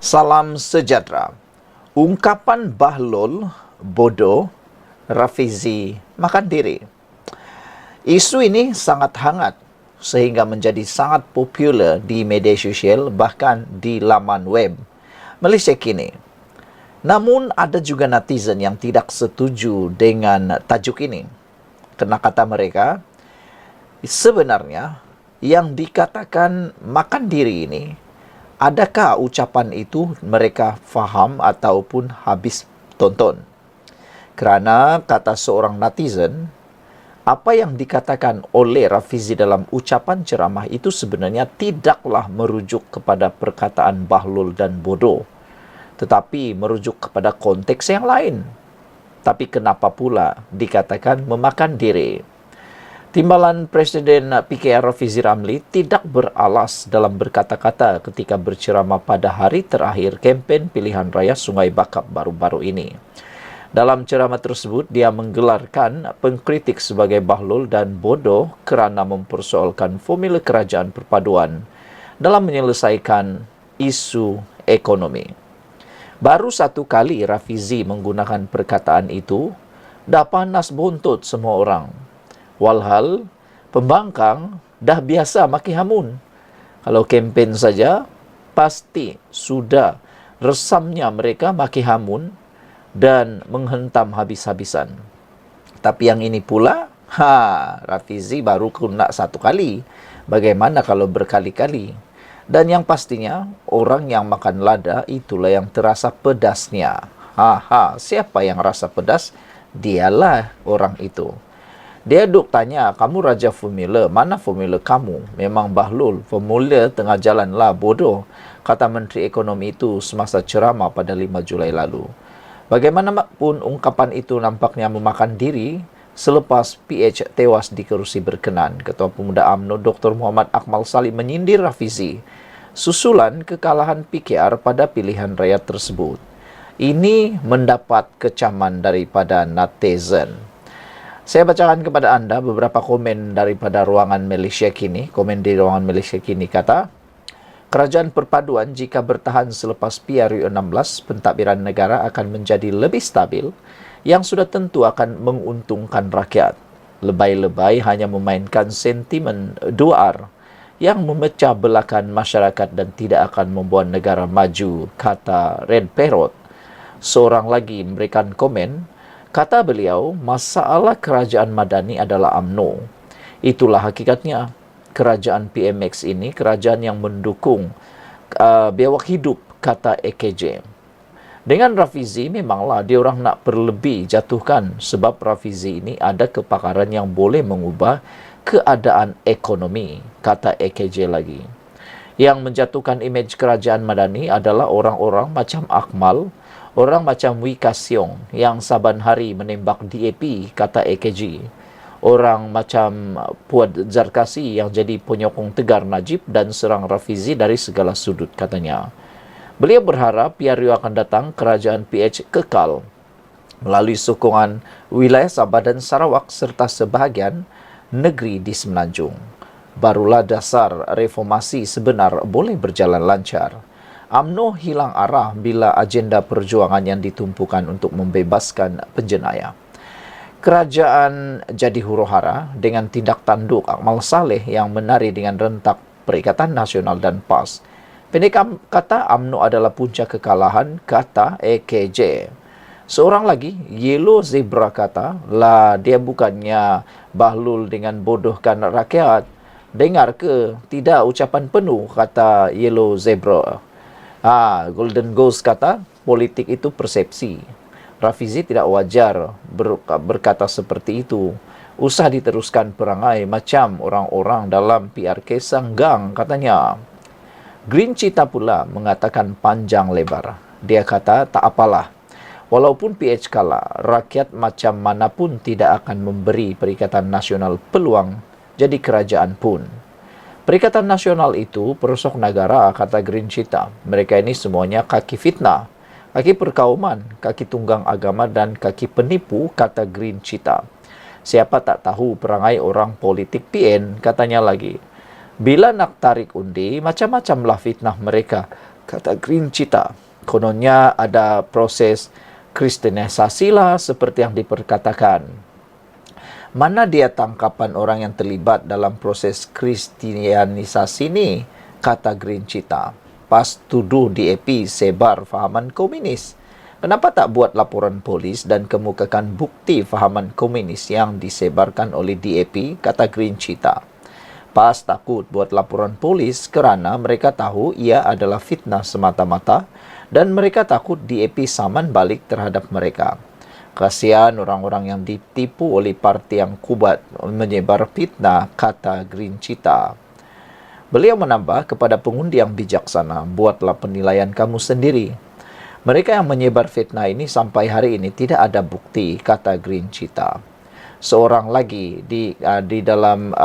Salam sejahtera. Ungkapan Bahlul, bodoh, Rafizi, makan diri. Isu ini sangat hangat sehingga menjadi sangat popular di media sosial bahkan di laman web Malaysia kini. Namun ada juga netizen yang tidak setuju dengan tajuk ini. Kena kata mereka, sebenarnya yang dikatakan makan diri ini, adakah ucapan itu mereka faham ataupun habis tonton? Kerana kata seorang netizen, apa yang dikatakan oleh Rafizi dalam ucapan ceramah itu sebenarnya tidaklah merujuk kepada perkataan bahlul dan bodoh, tetapi merujuk kepada konteks yang lain. Tapi kenapa pula dikatakan memakan diri? Timbalan Presiden PKR Rafizi Ramli tidak beralas dalam berkata-kata ketika berceramah pada hari terakhir kempen pilihan raya Sungai Bakap baru-baru ini. Dalam ceramah tersebut, dia menggelarkan pengkritik sebagai bahlul dan bodoh kerana mempersoalkan formula kerajaan perpaduan dalam menyelesaikan isu ekonomi. Baru satu kali Rafizi menggunakan perkataan itu, dah panas bontot semua orang. Walhal, pembangkang dah biasa maki hamun. Kalau kempen saja, pasti sudah resamnya mereka maki hamun dan menghentam habis-habisan. Tapi yang ini pula, Rafizi baru kena satu kali. Bagaimana kalau berkali-kali? Dan yang pastinya, orang yang makan lada itulah yang terasa pedasnya. Siapa yang rasa pedas? Dialah orang itu. Dia duk tanya, kamu raja formula, mana formula kamu? Memang bahlul, formula tengah jalan lah, bodoh, kata Menteri Ekonomi itu semasa ceramah pada 5 Julai lalu. Bagaimanapun ungkapan itu nampaknya memakan diri selepas PH tewas di kerusi berkenan. Ketua Pemuda UMNO Dr. Muhammad Akmal Salim menyindir Rafizi susulan kekalahan PKR pada pilihan raya tersebut. Ini mendapat kecaman daripada netizen. Saya bacakan kepada anda beberapa komen daripada ruangan Malaysia kini. Komen di ruangan Malaysia kini kata, kerajaan perpaduan jika bertahan selepas PRU 16, pentadbiran negara akan menjadi lebih stabil yang sudah tentu akan menguntungkan rakyat. Lebay-lebay hanya memainkan sentimen 2R yang memecah belahkan masyarakat dan tidak akan membuat negara maju, kata Red Parrot. Seorang lagi memberikan komen, kata beliau, masalah kerajaan madani adalah UMNO. Itulah hakikatnya. Kerajaan PMX ini kerajaan yang mendukung biawak hidup, kata AKJ. Dengan Rafizi, memanglah dia orang nak berlebih jatuhkan sebab Rafizi ini ada kepakaran yang boleh mengubah keadaan ekonomi, kata AKJ lagi. Yang menjatuhkan imej kerajaan madani adalah orang-orang macam Akmal, orang macam Wika Siong yang saban hari menembak DAP, kata AKG. Orang macam Puad Zarkasi yang jadi penyokong tegar Najib dan serang Rafizi dari segala sudut, katanya. Beliau berharap PRU akan datang kerajaan PH kekal melalui sokongan wilayah Sabah dan Sarawak serta sebahagian negeri di Semenanjung. Barulah dasar reformasi sebenar boleh berjalan lancar. UMNO hilang arah bila agenda perjuangan yang ditumpukan untuk membebaskan penjenayah. Kerajaan jadi huru-hara dengan tindak tanduk Akmal Saleh yang menari dengan rentak Perikatan Nasional dan PAS. Pendek kata, UMNO adalah punca kekalahan, kata AKJ. Seorang lagi, Yellow Zebra kata, lah dia bukannya bahlul dengan bodohkan rakyat. Dengar ke? Tidak ucapan penuh, kata Yellow Zebra. Golden Ghost kata, politik itu persepsi. Rafizi tidak wajar berkata seperti itu. Usah diteruskan perangai macam orang-orang dalam PRK Sanggang, katanya. Green Cheetah pula mengatakan panjang lebar. Dia kata, tak apalah. Walaupun PH kalah, rakyat macam manapun tidak akan memberi Perikatan Nasional peluang jadi kerajaan pun. Perikatan Nasional itu perosok negara, kata Green Cheetah. Mereka ini semuanya kaki fitnah, kaki perkauman, kaki tunggang agama dan kaki penipu, kata Green Cheetah. Siapa tak tahu perangai orang politik PN, katanya lagi. Bila nak tarik undi, macam-macamlah fitnah mereka. kata Green Cheetah. Kononnya ada proses kristenisasi lah seperti yang diperkatakan. Mana dia tangkapan orang yang terlibat dalam proses kristianisasi ni, kata Green Cheetah. Pas tuduh DAP sebar fahaman komunis. Kenapa tak buat laporan polis dan kemukakan bukti fahaman komunis yang disebarkan oleh DAP, kata Green Cheetah. PAS takut buat laporan polis kerana mereka tahu ia adalah fitnah semata-mata dan mereka takut DAP saman balik terhadap mereka. Kasihan orang-orang yang ditipu oleh parti yang kubat menyebar fitnah, kata Green Cheetah. Beliau menambah kepada pengundi yang bijaksana, buatlah penilaian kamu sendiri. Mereka yang menyebar fitnah ini sampai hari ini tidak ada bukti, kata Green Cheetah. Seorang lagi di dalam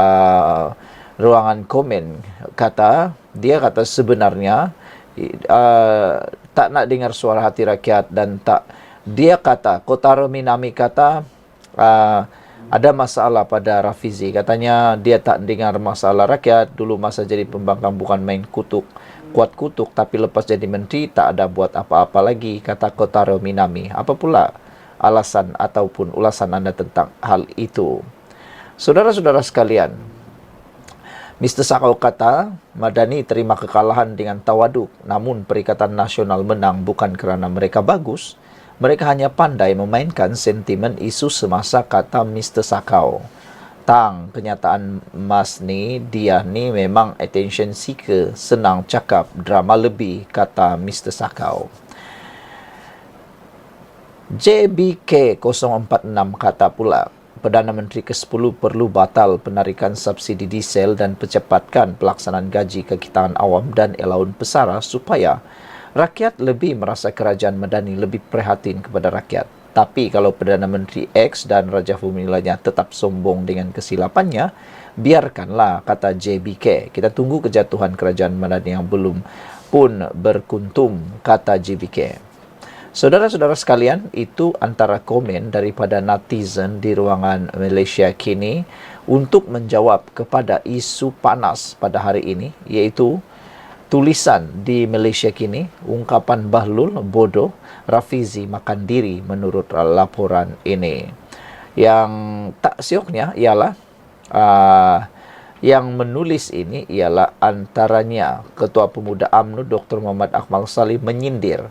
ruangan komen dia kata sebenarnya tak nak dengar suara hati rakyat dan dia kata Kotaro Minami kata ada masalah pada Rafizi. Katanya dia tak dengar masalah rakyat. Dulu masa jadi pembangkang bukan main kuat kutuk, tapi lepas jadi menteri tak ada buat apa-apa lagi, kata Kotaro Minami. Apa pula alasan ataupun ulasan anda tentang hal itu? Saudara-saudara sekalian, Mr. Sakau kata, Madani terima kekalahan dengan tawaduk, namun Perikatan Nasional menang bukan kerana mereka bagus. Mereka hanya pandai memainkan sentimen isu semasa, kata Mr. Sakau. Kenyataan Mas ni, dia ni memang attention seeker, senang cakap, drama lebih, kata Mr. Sakau. JBK 046 kata pula, Perdana Menteri ke-10 perlu batal penarikan subsidi diesel dan percepatkan pelaksanaan gaji kekitaan awam dan elaun pesara supaya rakyat lebih merasa kerajaan Madani lebih prihatin kepada rakyat. Tapi kalau Perdana Menteri X dan Raja Formulanya tetap sombong dengan kesilapannya, biarkanlah, kata JBK. Kita tunggu kejatuhan kerajaan Madani yang belum pun berkuntum, kata JBK. Saudara-saudara sekalian, itu antara komen daripada netizen di ruangan Malaysia kini untuk menjawab kepada isu panas pada hari ini, iaitu tulisan di Malaysia kini, ungkapan Bahlul bodoh, Rafizi makan diri menurut laporan ini. Yang tak sioknya ialah yang menulis ini ialah antaranya Ketua Pemuda UMNO Dr. Muhammad Akmal Saleh menyindir.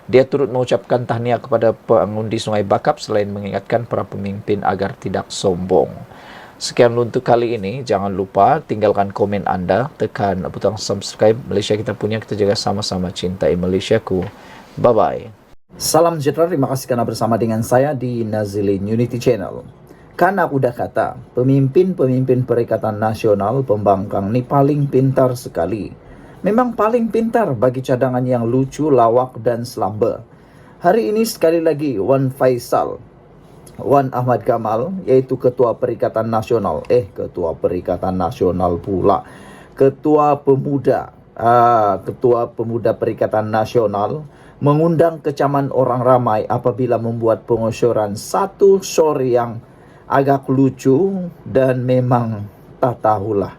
Dia turut mengucapkan tahniah kepada pengundi Sungai Bakap selain mengingatkan para pemimpin agar tidak sombong. Sekian untuk kali ini. Jangan lupa tinggalkan komen anda, tekan butang subscribe. Malaysia kita punya, kita jaga sama-sama, cintai Malaysiaku. Bye-bye. Salam sejahtera, terima kasih kerana bersama dengan saya di Nazilin Unity Channel. Kan aku dah kata, pemimpin-pemimpin Perikatan Nasional pembangkang ni paling pintar sekali. Memang paling pintar bagi cadangan yang lucu, lawak dan selamba. Hari ini sekali lagi Wan Faisal, Wan Ahmad Kamal, iaitu Ketua Perikatan Nasional. Ketua Perikatan Nasional pula. Ketua Pemuda Perikatan Nasional mengundang kecaman orang ramai apabila membuat pengosoran satu story yang agak lucu dan memang tak tahulah.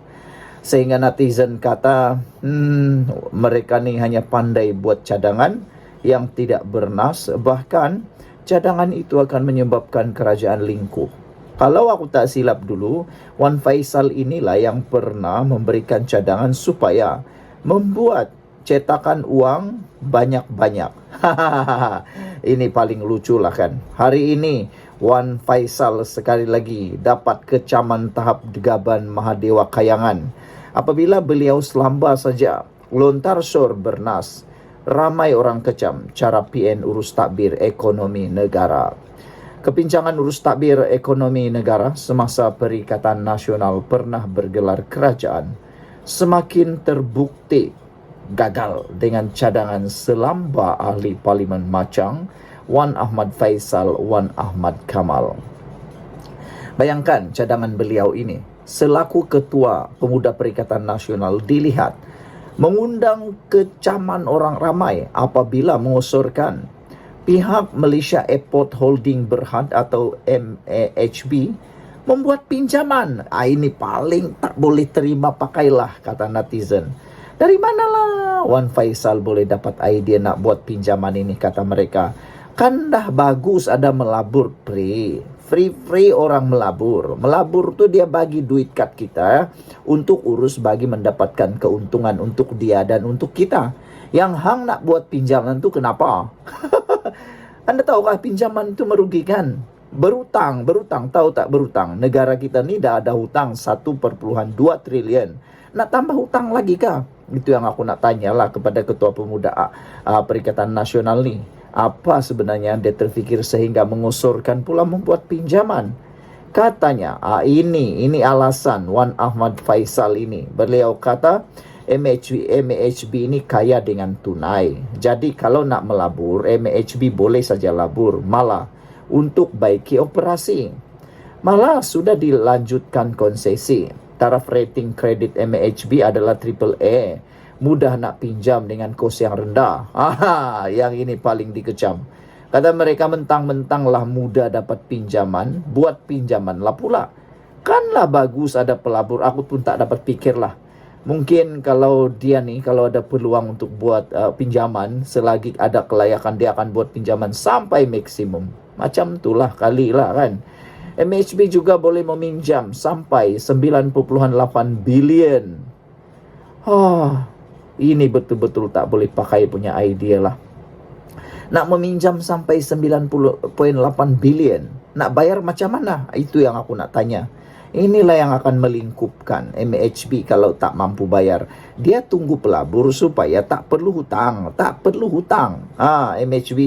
Sehingga netizen kata, mereka ni hanya pandai buat cadangan yang tidak bernas. Bahkan, cadangan itu akan menyebabkan kerajaan lingkup. Kalau aku tak silap dulu, Wan Faisal inilah yang pernah memberikan cadangan supaya membuat cetakan uang banyak-banyak. Ini paling lucu lah kan. Hari ini, Wan Faisal sekali lagi dapat kecaman tahap Gegaban Mahadewa Kayangan. Apabila beliau selamba saja, lontar sor bernas, ramai orang kecam cara PN urus takbir ekonomi negara. Kepincangan urus takbir ekonomi negara semasa Perikatan Nasional pernah bergelar kerajaan semakin terbukti gagal dengan cadangan selamba ahli Parlimen Machang, Wan Ahmad Faisal, Wan Ahmad Kamal. Bayangkan cadangan beliau ini, selaku Ketua Pemuda Perikatan Nasional dilihat mengundang kecaman orang ramai apabila mengusurkan pihak Malaysia Airport Holding Berhad atau MAHB membuat pinjaman. Ini paling tak boleh terima pakailah, kata netizen. Dari manalah Wan Faisal boleh dapat idea nak buat pinjaman ini, kata mereka. Kan dah bagus ada melabur free orang melabur. Melabur tu dia bagi duit kat kita untuk urus bagi mendapatkan keuntungan untuk dia dan untuk kita. Yang hang nak buat pinjaman tu kenapa? Anda tahukah pinjaman itu merugikan? Berutang, tahu tak berutang? Negara kita ni dah ada hutang 1,2 trilion. Nak tambah hutang lagi kah? Itu yang aku nak tanyalah kepada Ketua Pemuda Perikatan Nasional ni. Apa sebenarnya yang dia terfikir sehingga mengusurkan pula membuat pinjaman? Katanya, ini alasan Wan Ahmad Faisal ini. Beliau kata, MHB ini kaya dengan tunai. Jadi kalau nak melabur, MHB boleh saja labur. Malah untuk baiki operasi. Malah sudah dilanjutkan konsesi. Taraf rating kredit MHB adalah AAA. Mudah nak pinjam dengan kos yang rendah. Yang ini paling dikecam. Kata mereka mentang-mentang lah mudah dapat pinjaman, buat pinjaman lah pula. Kanlah bagus ada pelabur, aku pun tak dapat fikir lah. Mungkin kalau dia ni, kalau ada peluang untuk buat pinjaman, selagi ada kelayakan dia akan buat pinjaman sampai maksimum. Macam itulah kali lah kan. MHB juga boleh meminjam sampai 9.8 bilion. Ini betul-betul tak boleh pakai punya idea lah. Nak meminjam sampai 9.8 bilion. Nak bayar macam mana? Itu yang aku nak tanya. Inilah yang akan melingkupkan MHB kalau tak mampu bayar. Dia tunggu pelabur supaya tak perlu hutang. MHB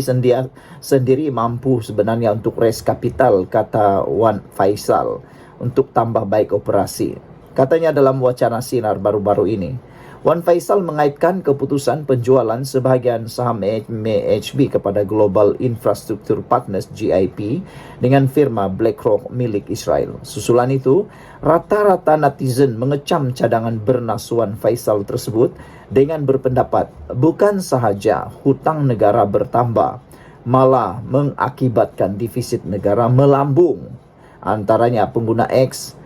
sendiri mampu sebenarnya untuk raise capital, kata Wan Faisal, untuk tambah baik operasi. Katanya dalam wacana sinar baru-baru ini. Wan Faisal mengaitkan keputusan penjualan sebahagian saham MHB kepada Global Infrastructure Partners GIP dengan firma BlackRock milik Israel. Susulan itu, rata-rata netizen mengecam cadangan bernas Wan Faisal tersebut dengan berpendapat bukan sahaja hutang negara bertambah, malah mengakibatkan defisit negara melambung. Antaranya pengguna X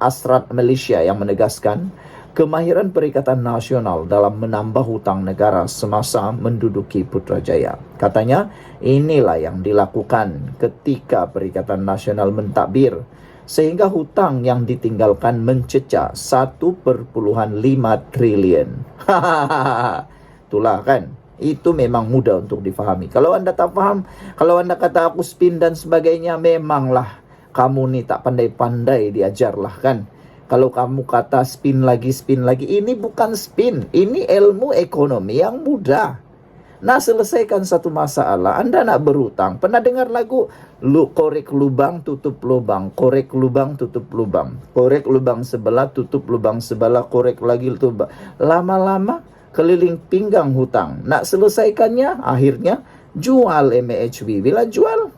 Asrat Malaysia yang menegaskan kemahiran Perikatan Nasional dalam menambah hutang negara semasa menduduki Putrajaya. Katanya, inilah yang dilakukan ketika Perikatan Nasional mentadbir sehingga hutang yang ditinggalkan mencecah 1,5 trilion. Itulah kan. Itu memang mudah untuk difahami. Kalau anda tak faham, kalau anda kata aku spin dan sebagainya, memanglah kamu ni tak pandai-pandai diajarlah kan. Kalau kamu kata spin lagi, ini bukan spin. Ini ilmu ekonomi yang mudah. Nah, selesaikan satu masalah, anda nak berhutang. Pernah dengar lagu, korek lubang, tutup lubang. Korek lubang, tutup lubang. Korek lubang sebelah, tutup lubang sebelah. Korek lagi, tutup. Lama-lama, keliling pinggang hutang. Nak selesaikannya, akhirnya jual MHB. Bila jual,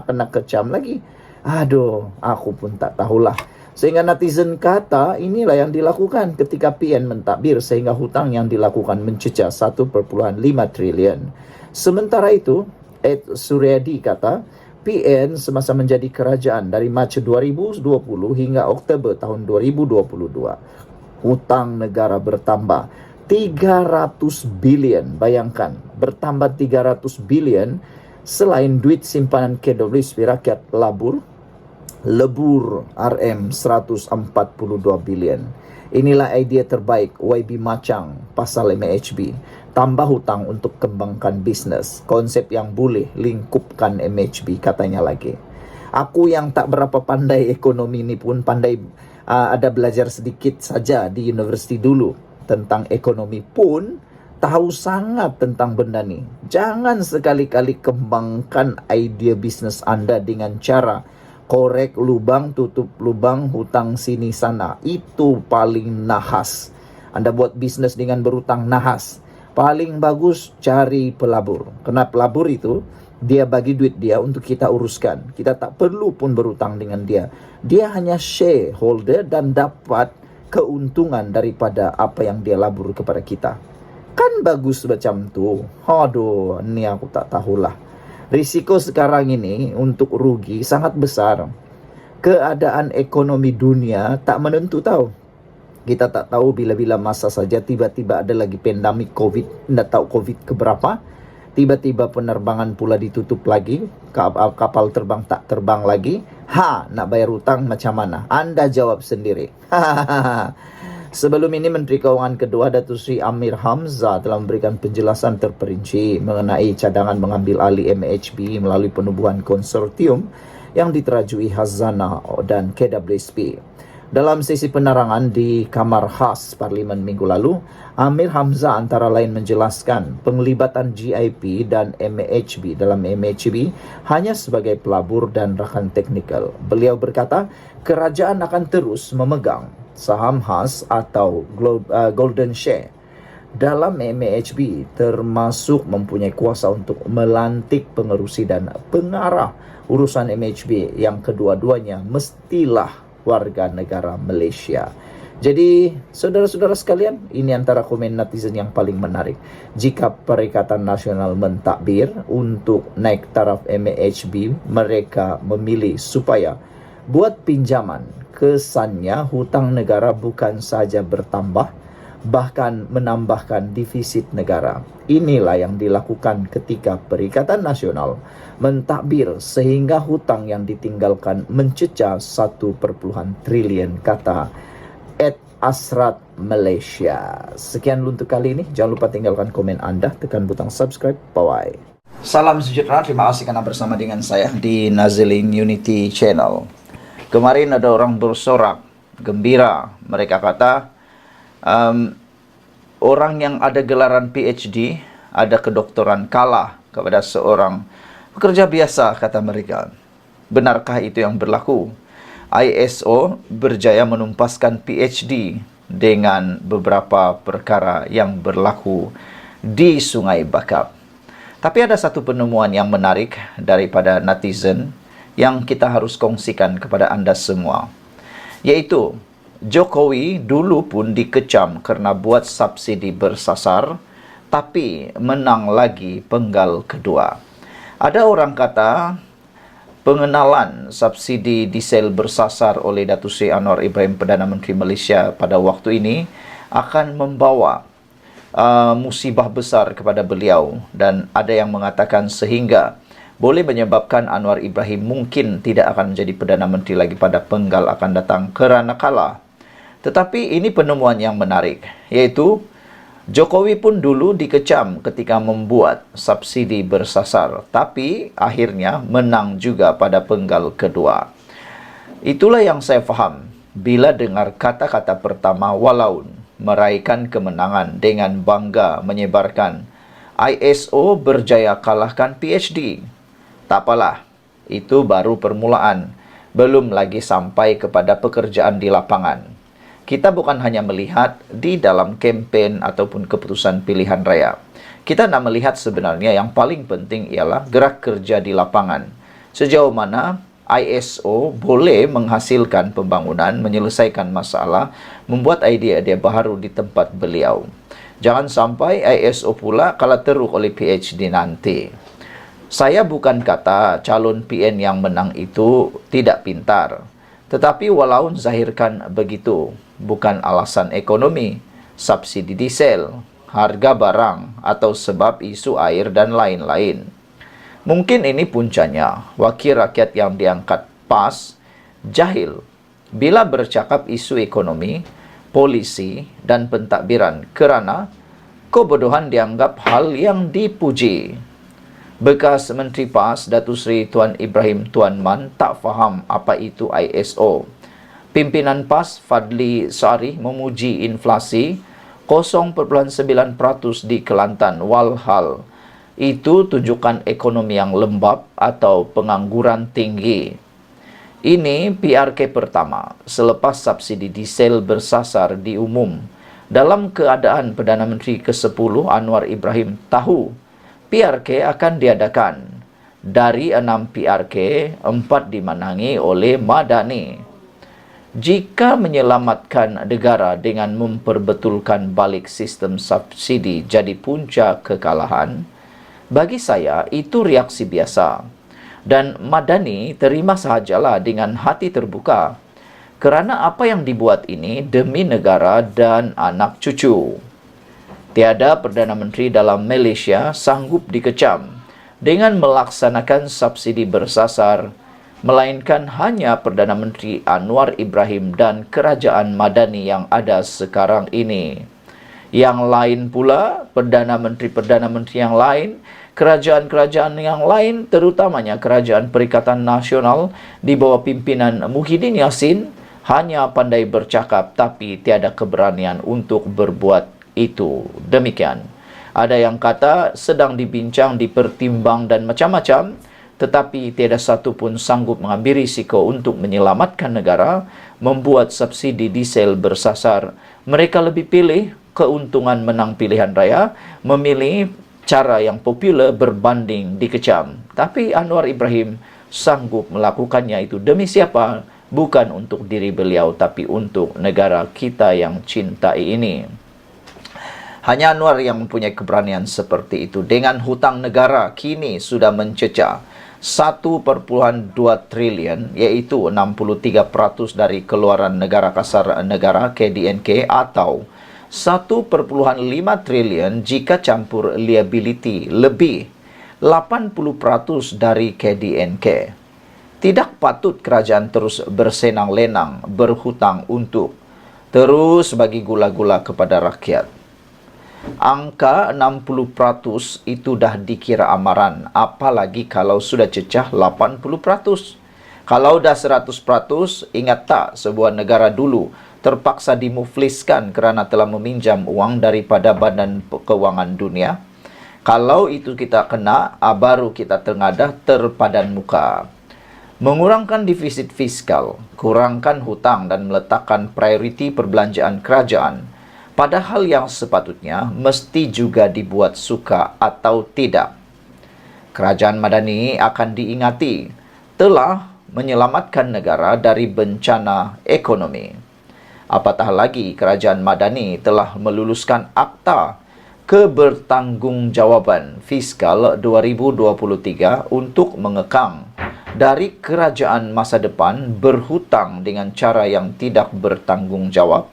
kena kecam lagi. Aduh, aku pun tak tahulah. Sehingga netizen kata inilah yang dilakukan ketika PN mentadbir sehingga hutang yang dilakukan mencecah 1,5 trilion. Sementara itu, Ed Suryadi kata, PN semasa menjadi kerajaan dari Mac 2020 hingga Oktober tahun 2022. Hutang negara bertambah 300 bilion. Bayangkan, bertambah 300 bilion selain duit simpanan KWSP rakyat lebur RM 142 bilion. Inilah idea terbaik YB Machang pasal MHB. Tambah hutang untuk kembangkan bisnes. Konsep yang boleh lingkupkan MHB, katanya lagi. Aku yang tak berapa pandai ekonomi ni pun pandai, ada belajar sedikit saja di universiti dulu tentang ekonomi pun tahu sangat tentang benda ni. Jangan sekali-kali kembangkan idea bisnes anda dengan cara korek lubang, tutup lubang, hutang sini sana. Itu paling nahas. Anda buat bisnes dengan berhutang, nahas. Paling bagus cari pelabur. Karena pelabur itu, dia bagi duit dia untuk kita uruskan. Kita tak perlu pun berhutang dengan dia. Dia hanya shareholder dan dapat keuntungan daripada apa yang dia labur kepada kita. Kan bagus macam tu. Aduh, ni aku tak tahulah. Risiko sekarang ini untuk rugi sangat besar. Keadaan ekonomi dunia tak menentu tahu. Kita tak tahu bila-bila masa saja tiba-tiba ada lagi pandemik COVID, tidak tahu COVID keberapa. Tiba-tiba penerbangan pula ditutup lagi, kapal terbang tak terbang lagi. Nak bayar hutang macam mana? Anda jawab sendiri. Sebelum ini Menteri Keuangan kedua Datuk Seri Amir Hamzah telah memberikan penjelasan terperinci mengenai cadangan mengambil alih MHB melalui penubuhan konsortium yang diterajui Hazanah dan KWSP. Dalam sesi penerangan di Kamar Khas Parlimen minggu lalu, Amir Hamzah antara lain menjelaskan penglibatan GIP dan MHB dalam MHB hanya sebagai pelabur dan rakan teknikal. Beliau berkata, kerajaan akan terus memegang saham khas atau golden share dalam MHB, termasuk mempunyai kuasa untuk melantik pengerusi dan pengarah urusan MHB yang kedua-duanya mestilah warga negara Malaysia. Jadi, saudara-saudara sekalian, ini antara komen netizen yang paling menarik. Jika Perikatan Nasional mentadbir untuk naik taraf MHB, mereka memilih supaya buat pinjaman, kesannya hutang negara bukan saja bertambah, bahkan menambahkan defisit negara. Inilah yang dilakukan ketika Perikatan Nasional mentadbir sehingga hutang yang ditinggalkan mencecah 1 triliun, kata Ed Asrat Malaysia. Sekian untuk kali ini. Jangan lupa tinggalkan komen anda, tekan butang subscribe. Bye. Salam sejahtera, terima kasih karena bersama dengan saya di Nazilin Unity Channel. Kemarin ada orang bersorak gembira. Mereka kata orang yang ada gelaran PhD, ada kedoktoran kalah kepada seorang pekerja biasa, kata mereka. Benarkah itu yang berlaku? ISO berjaya menumpaskan PhD dengan beberapa perkara yang berlaku di Sungai Bakap. Tapi ada satu penemuan yang menarik daripada netizen yang kita harus kongsikan kepada anda semua, yaitu Jokowi dulu pun dikecam kerana buat subsidi bersasar, tapi menang lagi penggal kedua. Ada orang kata pengenalan subsidi diesel bersasar oleh Datuk Seri Anwar Ibrahim Perdana Menteri Malaysia pada waktu ini akan membawa musibah besar kepada beliau, dan ada yang mengatakan sehingga boleh menyebabkan Anwar Ibrahim mungkin tidak akan menjadi Perdana Menteri lagi pada penggal akan datang kerana kalah. Tetapi ini penemuan yang menarik, yaitu Jokowi pun dulu dikecam ketika membuat subsidi bersasar, tapi akhirnya menang juga pada penggal kedua. Itulah yang saya faham bila dengar kata-kata pertama walaun meraihkan kemenangan dengan bangga menyebarkan ISO berjaya kalahkan PhD. Tak apalah, itu baru permulaan, belum lagi sampai kepada pekerjaan di lapangan. Kita bukan hanya melihat di dalam kempen ataupun keputusan pilihan raya. Kita nak melihat sebenarnya yang paling penting ialah gerak kerja di lapangan. Sejauh mana ISO boleh menghasilkan pembangunan, menyelesaikan masalah, membuat idea-idea baru di tempat beliau. Jangan sampai ISO pula kalah teruk oleh PhD nanti. Saya bukan kata calon PN yang menang itu tidak pintar. Tetapi walau zahirkan begitu, bukan alasan ekonomi, subsidi diesel, harga barang, atau sebab isu air dan lain-lain. Mungkin ini puncanya, wakil rakyat yang diangkat PAS, jahil bila bercakap isu ekonomi, polisi, dan pentadbiran kerana kebodohan dianggap hal yang dipuji. Bekas Menteri PAS Datuk Seri Tuan Ibrahim Tuan Man tak faham apa itu ISO. Pimpinan PAS Fadli Sari memuji inflasi 0.9% di Kelantan, walhal itu tunjukkan ekonomi yang lembab atau pengangguran tinggi. Ini PRK pertama selepas subsidi diesel bersasar diumum. Dalam keadaan Perdana Menteri ke-10 Anwar Ibrahim tahu PRK akan diadakan. Dari 6 PRK, 4 dimenangi oleh Madani. Jika menyelamatkan negara dengan memperbetulkan balik sistem subsidi jadi punca kekalahan, bagi saya itu reaksi biasa. Dan Madani terima sahajalah dengan hati terbuka. Kerana apa yang dibuat ini demi negara dan anak cucu. Tiada Perdana Menteri dalam Malaysia sanggup dikecam dengan melaksanakan subsidi bersasar, melainkan hanya Perdana Menteri Anwar Ibrahim dan Kerajaan Madani yang ada sekarang ini. Yang lain pula, Perdana Menteri yang lain, kerajaan-kerajaan yang lain, terutamanya Kerajaan Perikatan Nasional di bawah pimpinan Muhyiddin Yassin, hanya pandai bercakap tapi tiada keberanian untuk berbuat itu. Demikian. Ada yang kata sedang dibincang, dipertimbang dan macam-macam, tetapi tiada satu pun sanggup mengambil risiko untuk menyelamatkan negara, membuat subsidi diesel bersasar. Mereka lebih pilih keuntungan menang pilihan raya, memilih cara yang popular berbanding dikecam. Tapi Anwar Ibrahim sanggup melakukannya itu demi siapa? Bukan untuk diri beliau, tapi untuk negara kita yang cintai ini. Hanya Anwar yang mempunyai keberanian seperti itu. Dengan hutang negara kini sudah mencecah 1,2 triliun, iaitu 63% dari keluaran negara kasar negara KDNK, atau 1,5 triliun jika campur liability, lebih 80% dari KDNK. Tidak patut kerajaan terus bersenang-lenang berhutang untuk terus bagi gula-gula kepada rakyat. Angka 60% itu dah dikira amaran, apalagi kalau sudah cecah 80%. Kalau dah 100%, ingat tak sebuah negara dulu terpaksa dimufliskan kerana telah meminjam uang daripada Badan Kewangan Dunia? Kalau itu kita kena, baru kita tengadah terpadan muka. Mengurangkan defisit fiskal, kurangkan hutang dan meletakkan prioriti perbelanjaan kerajaan, padahal yang sepatutnya mesti juga dibuat suka atau tidak. Kerajaan Madani akan diingati telah menyelamatkan negara dari bencana ekonomi. Apatah lagi Kerajaan Madani telah meluluskan Akta Kebertanggungjawaban Fiskal 2023 untuk mengekang dari kerajaan masa depan berhutang dengan cara yang tidak bertanggungjawab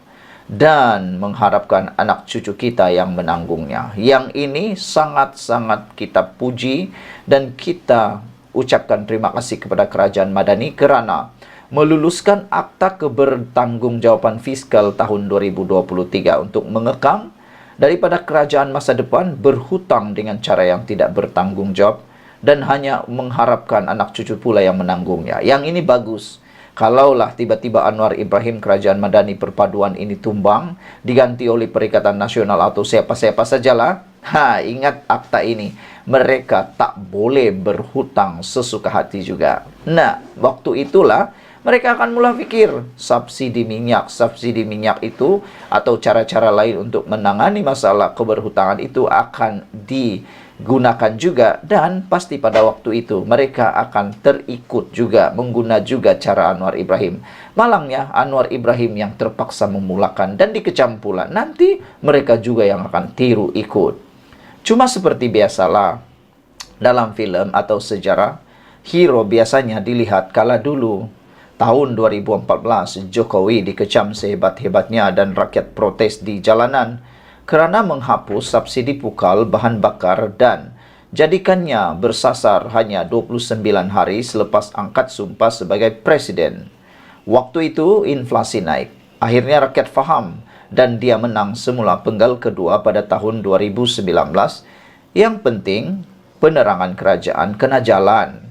dan mengharapkan anak cucu kita yang menanggungnya. Yang ini sangat-sangat kita puji dan kita ucapkan terima kasih kepada Kerajaan Madani kerana meluluskan Akta Kebertanggungjawaban Fiskal tahun 2023 untuk mengekang daripada kerajaan masa depan berhutang dengan cara yang tidak bertanggungjawab dan hanya mengharapkan anak cucu pula yang menanggungnya. Yang ini bagus. Kalaulah tiba-tiba Anwar Ibrahim, Kerajaan Madani, perpaduan ini tumbang, diganti oleh Perikatan Nasional atau siapa-siapa sajalah, ingat akta ini. Mereka tak boleh berhutang sesuka hati juga. Nah, waktu itulah mereka akan mula fikir subsidi minyak itu atau cara-cara lain untuk menangani masalah keberhutangan itu akan digunakan juga, dan pasti pada waktu itu mereka akan terikut juga, mengguna juga cara Anwar Ibrahim. Malangnya Anwar Ibrahim yang terpaksa memulakan dan dikecam pula, nanti mereka juga yang akan tiru ikut. Cuma seperti biasalah dalam filem atau sejarah, hero biasanya dilihat kala dulu. Tahun 2014, Jokowi dikecam sehebat-hebatnya dan rakyat protes di jalanan kerana menghapus subsidi pukal bahan bakar dan jadikannya bersasar hanya 29 hari selepas angkat sumpah sebagai presiden. Waktu itu inflasi naik. Akhirnya rakyat faham dan dia menang semula penggal kedua pada tahun 2019. Yang penting, penerangan kerajaan kena jalan.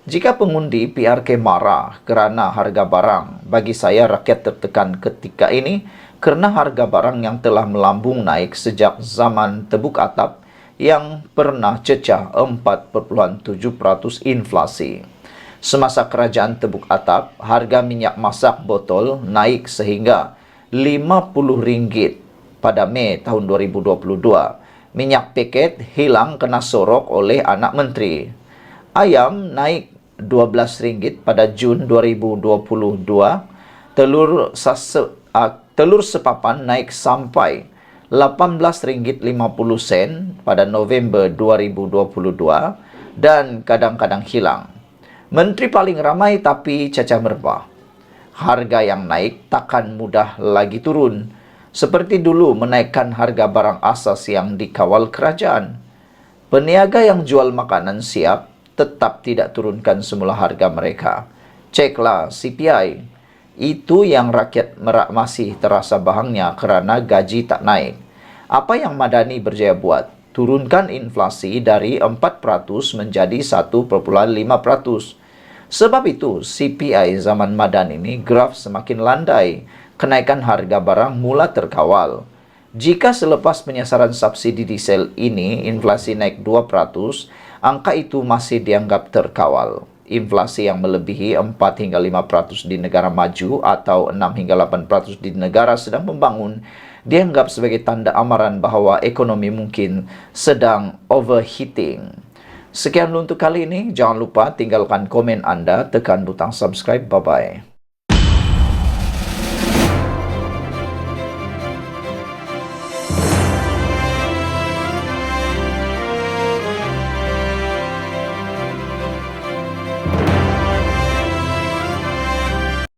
Jika pengundi PRK marah kerana harga barang, bagi saya rakyat tertekan ketika ini kerana harga barang yang telah melambung naik sejak zaman tebuk atap yang pernah cecah 4,7% inflasi. Semasa kerajaan tebuk atap, harga minyak masak botol naik sehingga RM50 pada Mei tahun 2022. Minyak paket hilang kena sorok oleh anak menteri. Ayam naik RM12 pada Jun 2022. Telur sepapan naik sampai RM18.50 pada November 2022 dan kadang-kadang hilang. Menteri paling ramai tapi cacah merbah. Harga yang naik takkan mudah lagi turun. Seperti dulu menaikkan harga barang asas yang dikawal kerajaan. Peniaga yang jual makanan siap tetap tidak turunkan semula harga mereka. Ceklah CPI. Itu yang rakyat Merak masih terasa bahangnya kerana gaji tak naik. Apa yang Madani berjaya buat? Turunkan inflasi dari 4% menjadi 1,5%. Sebab itu, CPI zaman Madani ini graf semakin landai. Kenaikan harga barang mula terkawal. Jika selepas penyasaran subsidi diesel ini inflasi naik 2%, angka itu masih dianggap terkawal. Inflasi yang melebihi 4 hingga 5% di negara maju atau 6 hingga 8% di negara sedang membangun dianggap sebagai tanda amaran bahawa ekonomi mungkin sedang overheating. Sekian untuk kali ini. Jangan lupa tinggalkan komen anda, tekan butang subscribe. Bye-bye.